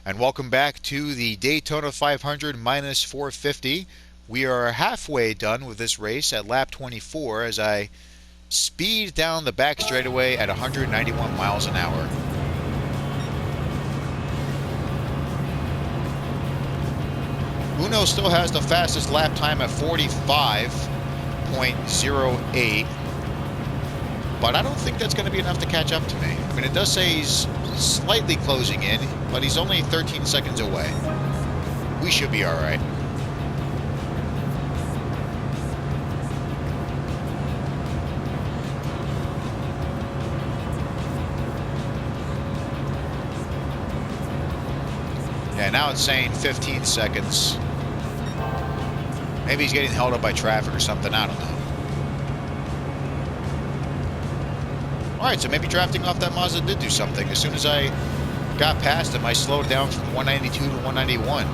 And welcome back to the Daytona 500 minus 450. We are halfway done with this race at lap 24 as I speed down the back straightaway at 191 miles an hour. Uno still has the fastest lap time at 45.08, but I don't think that's going to be enough to catch up to me. I mean, it does say he's slightly closing in, but he's only 13 seconds away. We should be all right. Yeah, now it's saying 15 seconds. Maybe he's getting held up by traffic or something, I don't know. Alright, so maybe drafting off that Mazda did do something. As soon as I got past him, I slowed down from 192 to 191. I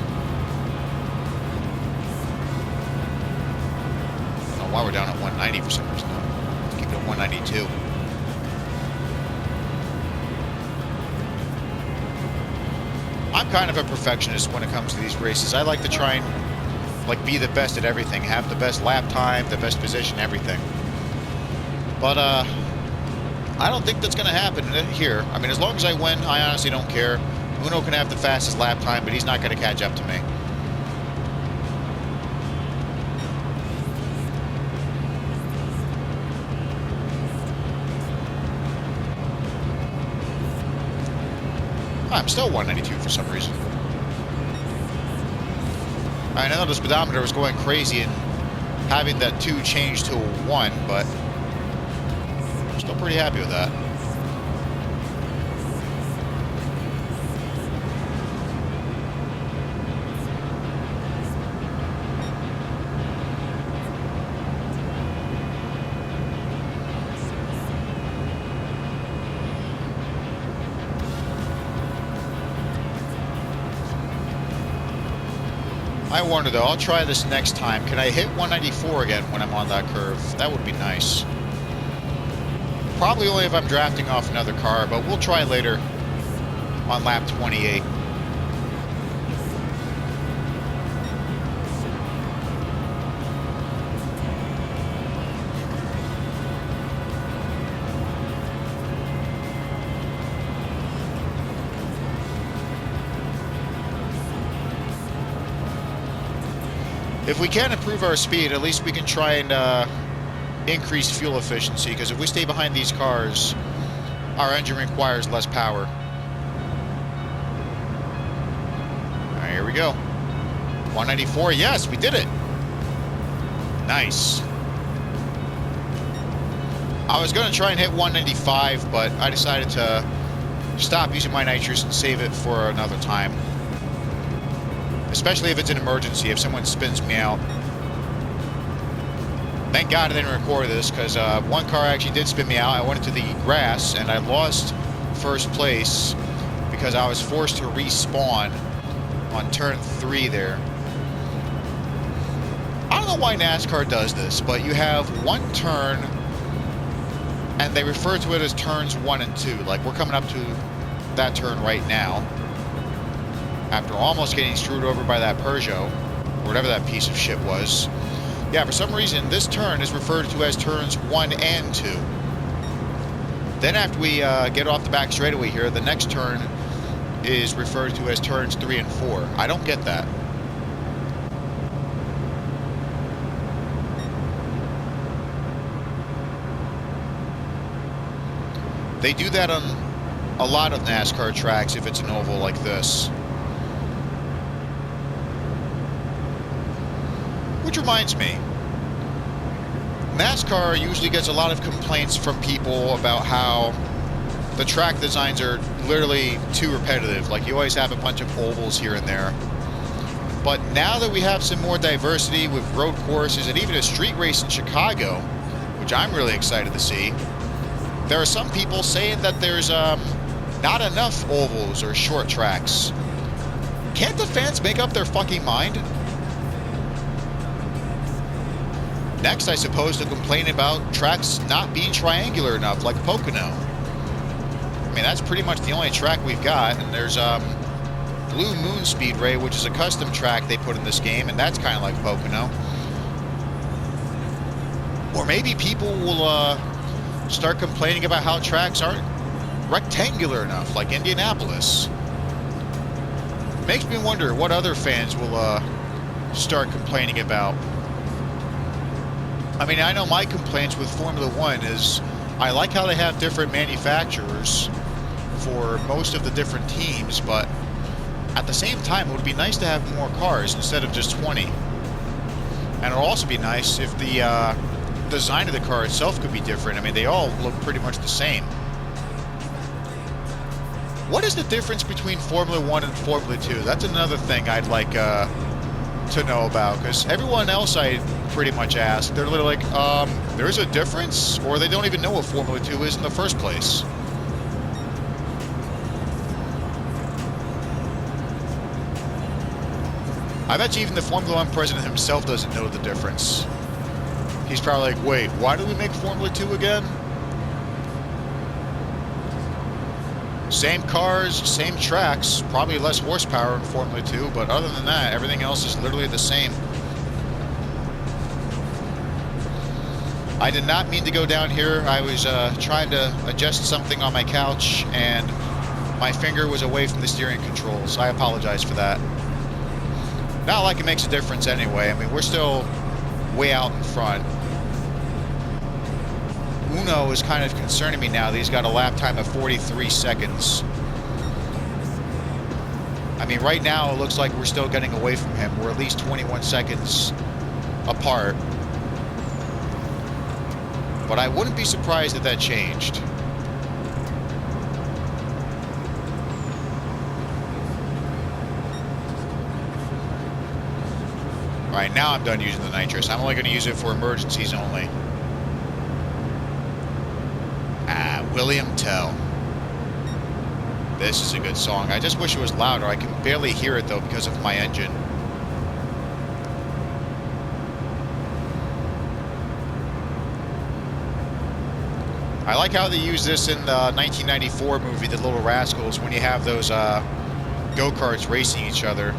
don't know why we're down at 190 for some reason. Let's keep it at 192. I'm kind of a perfectionist when it comes to these races. I like to try and be the best at everything, have the best lap time, the best position, everything. But I don't think that's going to happen here. I mean, as long as I win, I honestly don't care. Uno can have the fastest lap time, but he's not going to catch up to me. I'm still 192 for some reason. I know the speedometer was going crazy and having that 2 change to a 1, but I'm still pretty happy with that. I wonder though, I'll try this next time. Can I hit 194 again when I'm on that curve? That would be nice. Probably only if I'm drafting off another car, but we'll try later on lap 28. If we can improve our speed, at least we can try and increase fuel efficiency, because if we stay behind these cars, our engine requires less power. All right, here we go. 194, yes, we did it. Nice. I was going to try and hit 195, but I decided to stop using my nitrous and save it for another time. Especially if it's an emergency, if someone spins me out. Thank God I didn't record this, because one car actually did spin me out. I went into the grass, and I lost first place because I was forced to respawn on turn 3 there. I don't know why NASCAR does this, but you have one turn, and they refer to it as turns 1 and 2. Like, we're coming up to that turn right now, after almost getting screwed over by that Peugeot, or whatever that piece of shit was. Yeah, for some reason, this turn is referred to as turns 1 and 2. Then after we get off the back straightaway here, the next turn is referred to as turns 3 and 4. I don't get that. They do that on a lot of NASCAR tracks if it's an oval like this. Which reminds me, NASCAR usually gets a lot of complaints from people about how the track designs are literally too repetitive. Like, you always have a bunch of ovals here and there. But now that we have some more diversity with road courses and even a street race in Chicago, which I'm really excited to see, there are some people saying that there's not enough ovals or short tracks. Can't the fans make up their fucking mind? Next, I suppose, to complain about tracks not being triangular enough, like Pocono. I mean, that's pretty much the only track we've got, and there's Blue Moon Speedway, which is a custom track they put in this game, and that's kind of like Pocono. Or maybe people will start complaining about how tracks aren't rectangular enough, like Indianapolis. Makes me wonder what other fans will start complaining about. I mean, I know my complaints with Formula One is I like how they have different manufacturers for most of the different teams, but at the same time, it would be nice to have more cars instead of just 20. And it'll also be nice if the design of the car itself could be different. I mean, they all look pretty much the same. What is the difference between Formula 1 and Formula 2? That's another thing I'd like to know about, because everyone else I pretty much ask, they're literally like, there's a difference? Or they don't even know what Formula 2 is in the first place. I bet you even the Formula 1 president himself doesn't know the difference. He's probably like, wait, why do we make Formula 2 again? Same cars, same tracks, probably less horsepower in Formula 2, but other than that, everything else is literally the same. I did not mean to go down here. I was trying to adjust something on my couch, and my finger was away from the steering controls. I apologize for that. Not like it makes a difference anyway. I mean, we're still way out in front. Uno is kind of concerning me now that he's got a lap time of 43 seconds. I mean, right now it looks like we're still getting away from him. We're at least 21 seconds apart. But I wouldn't be surprised if that changed. Alright, now I'm done using the nitrous. I'm only going to use it for emergencies only. William Tell. This is a good song. I just wish it was louder. I can barely hear it though because of my engine. I like how they use this in the 1994 movie, The Little Rascals, when you have those go-karts racing each other.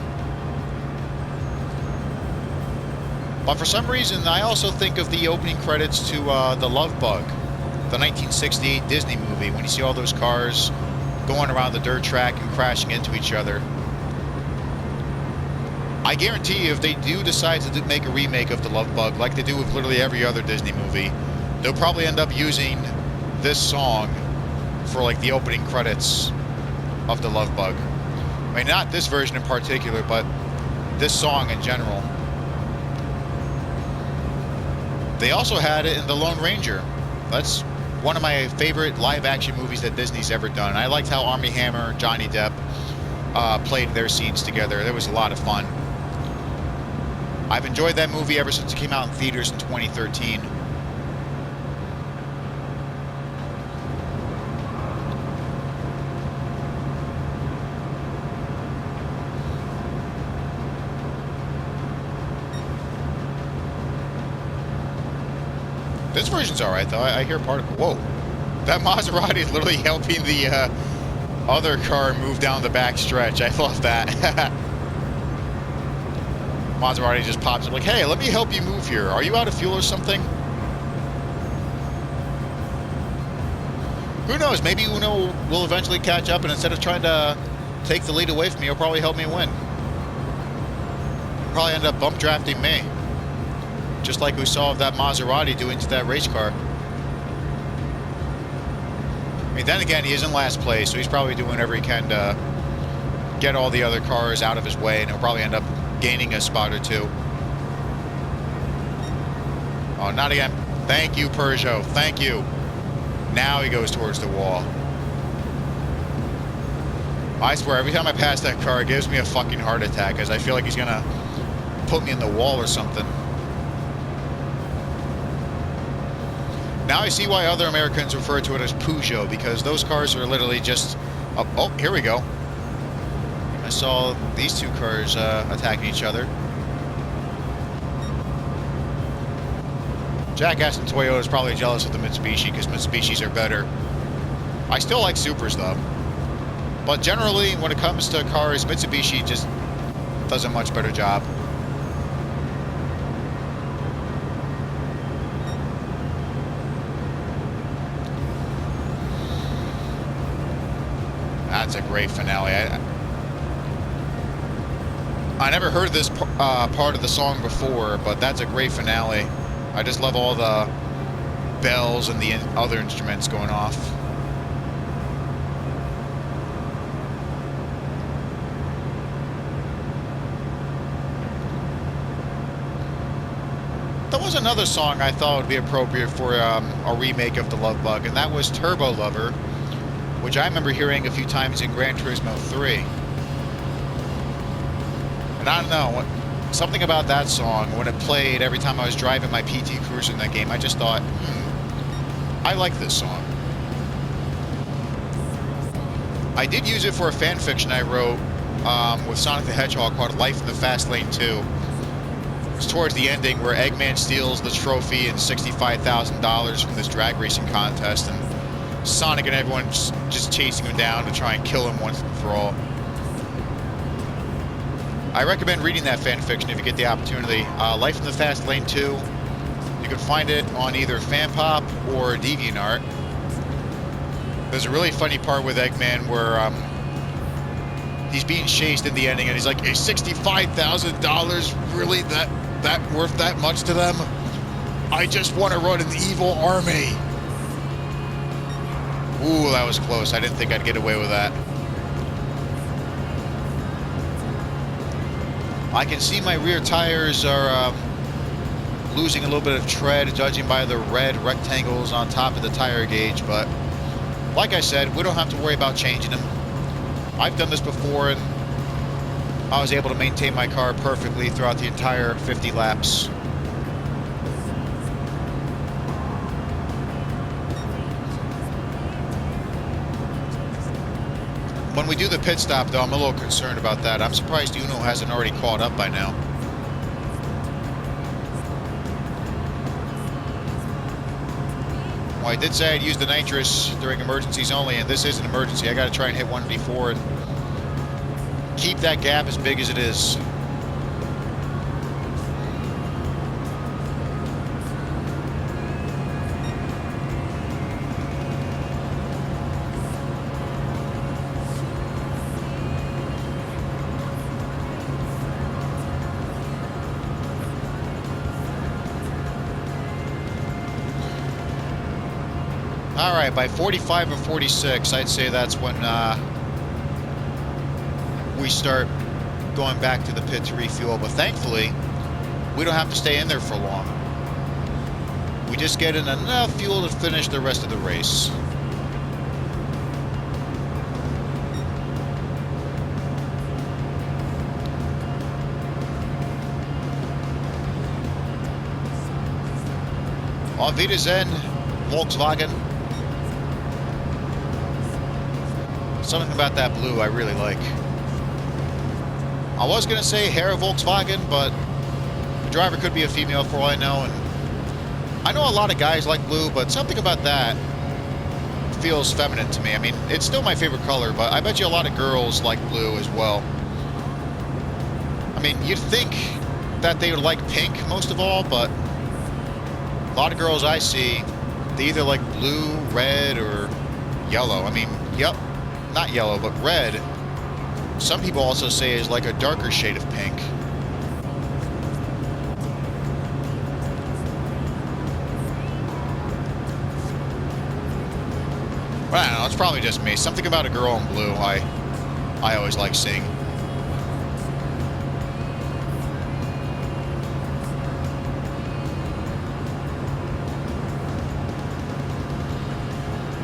But for some reason, I also think of the opening credits to The Love Bug, the 1968 Disney movie, when you see all those cars going around the dirt track and crashing into each other. I guarantee you, if they do decide to make a remake of The Love Bug, like they do with literally every other Disney movie, they'll probably end up using this song for like the opening credits of The Love Bug. I mean, not this version in particular, but this song in general. They also had it in The Lone Ranger. That's one of my favorite live-action movies that Disney's ever done. I liked how Armie Hammer and Johnny Depp played their scenes together. It was a lot of fun. I've enjoyed that movie ever since it came out in theaters in 2013. This version's alright though. I hear part of it. Whoa. That Maserati is literally helping the other car move down the back stretch. I love that. Maserati just pops up like, hey, let me help you move here. Are you out of fuel or something? Who knows? Maybe Uno will eventually catch up, and instead of trying to take the lead away from me, he'll probably help me win. Probably end up bump drafting me. Just like we saw that Maserati doing to that race car. I mean, then again, he is in last place, so he's probably doing whatever he can to get all the other cars out of his way, and he'll probably end up gaining a spot or two. Oh, not again. Thank you, Peugeot. Thank you. Now he goes towards the wall. I swear, every time I pass that car, it gives me a fucking heart attack, because I feel like he's gonna put me in the wall or something. Now I see why other Americans refer to it as Peugeot, because those cars are literally just... Oh, here we go. I saw these two cars attacking each other. Jackass and Toyota is probably jealous of the Mitsubishi, because Mitsubishis are better. I still like Supers, though. But generally, when it comes to cars, Mitsubishi just does a much better job. That's a great finale. I never heard this part of the song before, but that's a great finale. I just love all the bells and the other instruments going off. There was another song I thought would be appropriate for a remake of The Love Bug, and that was Turbo Lover, which I remember hearing a few times in Gran Turismo 3. And I don't know, something about that song, when it played every time I was driving my PT Cruiser in that game, I just thought, I like this song. I did use it for a fan fiction I wrote with Sonic the Hedgehog called Life in the Fast Lane 2. It's towards the ending where Eggman steals the trophy and $65,000 from this drag racing contest, and Sonic and everyone just chasing him down to try and kill him once and for all. I recommend reading that fan fiction if you get the opportunity. Life in the Fast Lane 2. You can find it on either FanPop or DeviantArt. There's a really funny part with Eggman where he's being chased in the ending, and he's like, "Is $65,000 really that worth that much to them? I just want to run an evil army." Ooh, that was close. I didn't think I'd get away with that. I can see my rear tires are losing a little bit of tread, judging by the red rectangles on top of the tire gauge, but like I said, we don't have to worry about changing them. I've done this before, and I was able to maintain my car perfectly throughout the entire 50 laps. When we do the pit stop, though, I'm a little concerned about that. I'm surprised Uno hasn't already caught up by now. Well, I did say I'd use the nitrous during emergencies only, and this is an emergency. I got to try and hit 1v4 and keep that gap as big as it is. All right, by 45 or 46, I'd say that's when we start going back to the pit to refuel. But thankfully, we don't have to stay in there for long. We just get in enough fuel to finish the rest of the race. Auf Wiedersehen, Volkswagen. Something about that blue I really like. I was going to say Herr Volkswagen, but the driver could be a female for all I know. And I know a lot of guys like blue, but something about that feels feminine to me. I mean, it's still my favorite color, but I bet you a lot of girls like blue as well. I mean, you'd think that they would like pink most of all, but a lot of girls I see, they either like blue, red, or yellow. I mean, yep. Not yellow, but red. Some people also say is like a darker shade of pink. But I don't know, it's probably just me. Something about a girl in blue I always like seeing.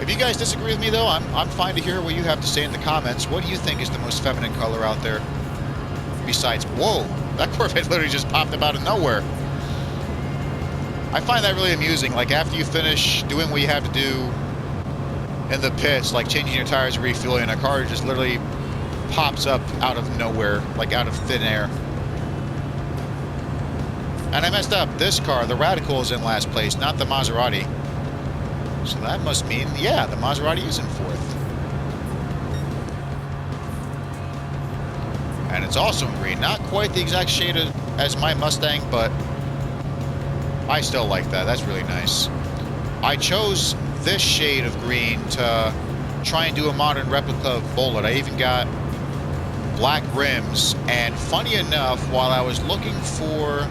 If you guys disagree with me, though, I'm fine to hear what you have to say in the comments. What do you think is the most feminine color out there? Besides, whoa, that Corvette literally just popped up out of nowhere. I find that really amusing. Like, after you finish doing what you have to do in the pits, like changing your tires and refueling, a car just literally pops up out of nowhere, like out of thin air. And I messed up. This car, the Radical, is in last place, not the Maserati. So that must mean, yeah, the Maserati is in fourth. And it's also in green. Not quite the exact shade as my Mustang, but I still like that. That's really nice. I chose this shade of green to try and do a modern replica of Bullet. I even got black rims, and funny enough, while I was looking for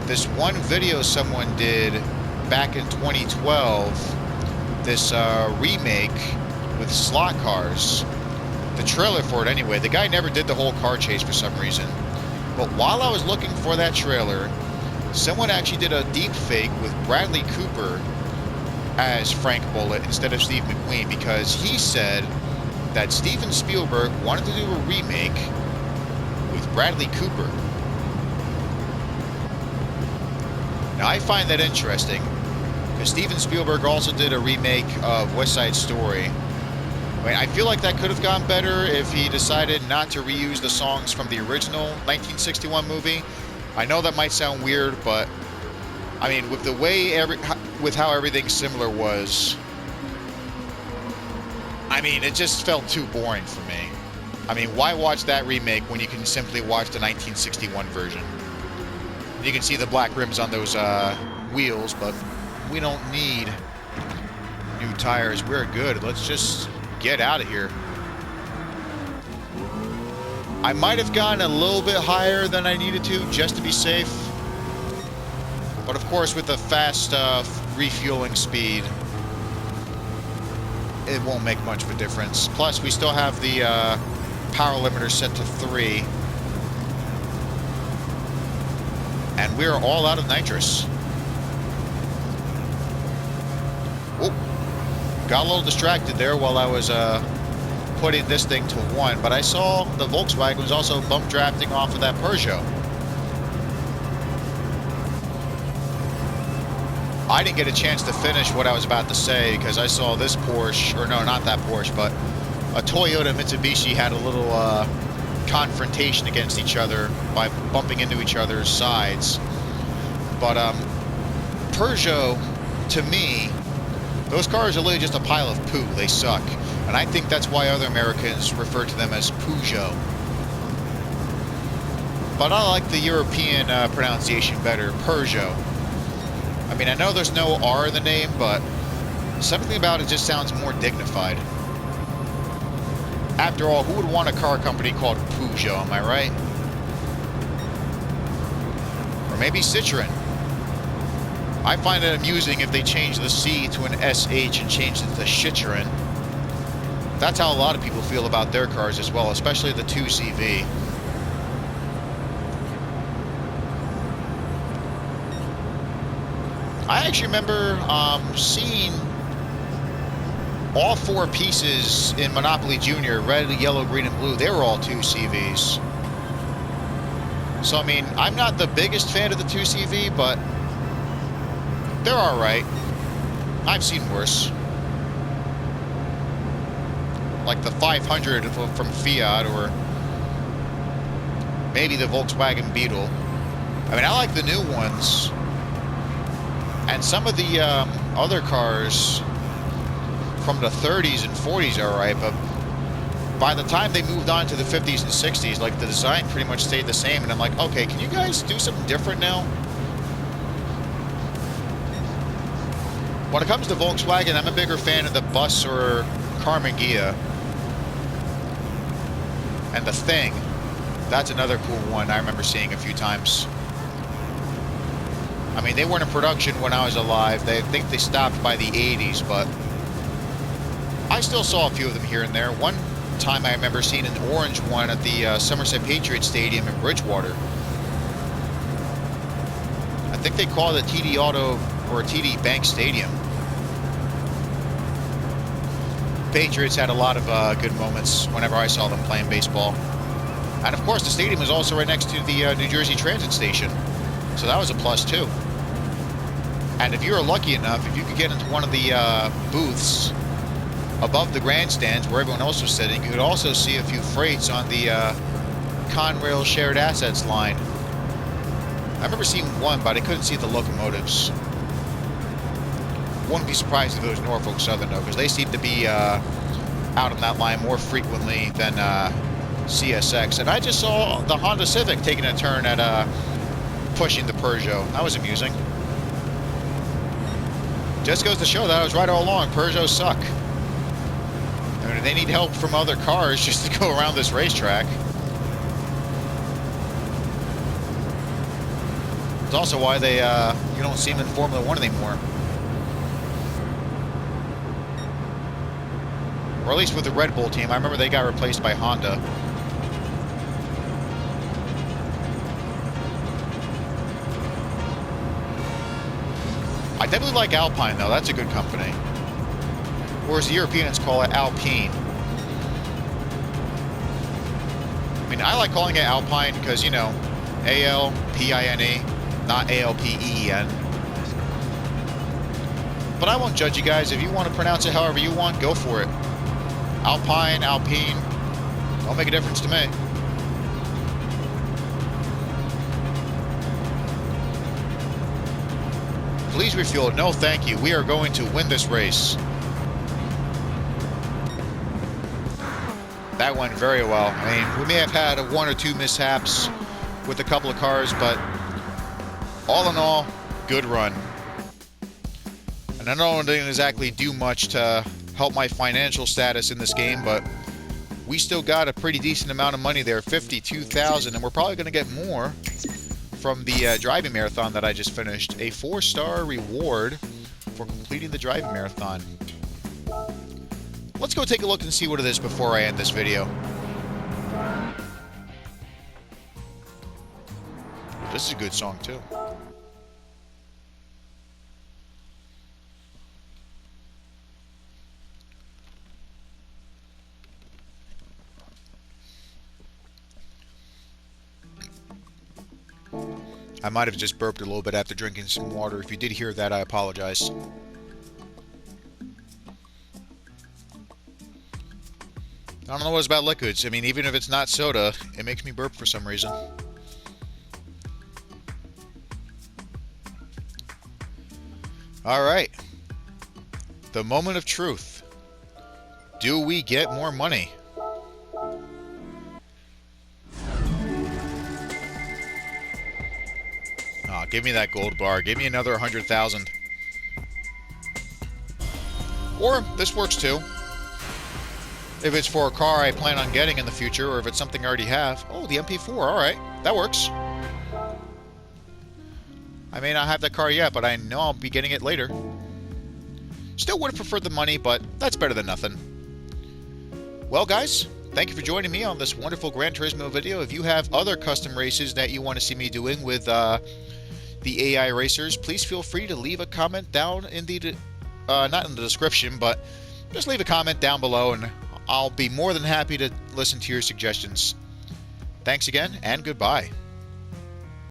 this one video someone did back in 2012, this remake with slot cars, the trailer for it anyway, the guy never did the whole car chase for some reason, but while I was looking for that trailer, someone actually did a deep fake with Bradley Cooper as Frank Bullitt instead of Steve McQueen, because he said that Steven Spielberg wanted to do a remake with Bradley Cooper. Now I find that interesting, because Steven Spielberg also did a remake of West Side Story. I mean, I feel like that could have gone better if he decided not to reuse the songs from the original 1961 movie. I know that might sound weird, but I mean, with the way with how everything similar was, I mean, it just felt too boring for me. I mean, why watch that remake when you can simply watch the 1961 version? You can see the black rims on those wheels, but we don't need new tires. We're good. Let's just get out of here. I might have gone a little bit higher than I needed to just to be safe. But of course, with the fast refueling speed, it won't make much of a difference. Plus, we still have the power limiter set to 3. And we're all out of nitrous. Whoop. Got a little distracted there while I was putting this thing to 1. But I saw the Volkswagen was also bump drafting off of that Peugeot. I didn't get a chance to finish what I was about to say because I saw this Porsche, or no, not that Porsche, but a Toyota Mitsubishi had a little confrontation against each other by bumping into each other's sides. But Peugeot, to me, those cars are literally just a pile of poo. They suck. And I think that's why other Americans refer to them as Peugeot. But I like the European pronunciation better, Peugeot. I mean, I know there's no R in the name, but something about it just sounds more dignified. After all, who would want a car company called Peugeot, am I right? Or maybe Citroën. I find it amusing if they change the C to an SH and change it to Citroën. That's how a lot of people feel about their cars as well, especially the 2CV. I actually remember seeing all 4 pieces in Monopoly Junior, red, yellow, green, and blue. They were all 2CVs. So, I mean, I'm not the biggest fan of the 2CV, but they're alright. I've seen worse. Like the 500 from Fiat, or maybe the Volkswagen Beetle. I mean, I like the new ones. And some of the other cars from the 30s and 40s are alright, but by the time they moved on to the 50s and 60s, like, the design pretty much stayed the same, and I'm like, okay, can you guys do something different now? When it comes to Volkswagen, I'm a bigger fan of the Bus or Karmann Ghia. And the Thing, that's another cool one I remember seeing a few times. I mean, they weren't in production when I was alive. I think they stopped by the 80s, but I still saw a few of them here and there. One time I remember seeing an orange one at the Somerset Patriots Stadium in Bridgewater. I think they called it TD Auto or TD Bank Stadium. Patriots had a lot of good moments whenever I saw them playing baseball. And of course, the stadium was also right next to the New Jersey Transit Station. So that was a plus too. And if you were lucky enough, if you could get into one of the booths above the grandstands where everyone else was sitting, you could also see a few freights on the Conrail Shared Assets line. I remember seeing one, but I couldn't see the locomotives. Wouldn't be surprised if it was Norfolk Southern, though, because they seem to be out on that line more frequently than CSX. And I just saw the Honda Civic taking a turn at pushing the Peugeot. That was amusing. Just goes to show that I was right all along. Peugeots suck. I mean, they need help from other cars just to go around this racetrack. It's also why they you don't see them in Formula One anymore. Or at least with the Red Bull team. I remember they got replaced by Honda. I definitely like Alpine, though. That's a good company. Or as the Europeans call it, Alpine. I mean, I like calling it Alpine because, you know, A-L-P-I-N-E, not A-L-P-E-N. But I won't judge you guys. If you want to pronounce it however you want, go for it. Alpine, Alpine, don't make a difference to me. Please refuel. No, thank you. We are going to win this race. That went very well. I mean, we may have had one or two mishaps with a couple of cars, but all in all, good run. And I know I didn't exactly do much to help my financial status in this game, but we still got a pretty decent amount of money there, $52,000, and we're probably going to get more from the driving marathon that I just finished. A 4-star reward for completing the driving marathon. Let's go take a look and see what it is before I end this video. This is a good song too. I might have just burped a little bit after drinking some water. If you did hear that, I apologize. I don't know what it's about liquids. I mean, even if it's not soda, it makes me burp for some reason. Alright. The moment of truth. Do we get more money? Oh, give me that gold bar. Give me another 100,000. Or, this works too. If it's for a car I plan on getting in the future, or if it's something I already have. Oh, the MP4, alright. That works. I may not have that car yet, but I know I'll be getting it later. Still would have preferred the money, but that's better than nothing. Well, guys, thank you for joining me on this wonderful Gran Turismo video. If you have other custom races that you want to see me doing with the AI racers, please feel free to leave a comment down in the, not in the description, but just leave a comment down below, and I'll be more than happy to listen to your suggestions. Thanks again, and goodbye.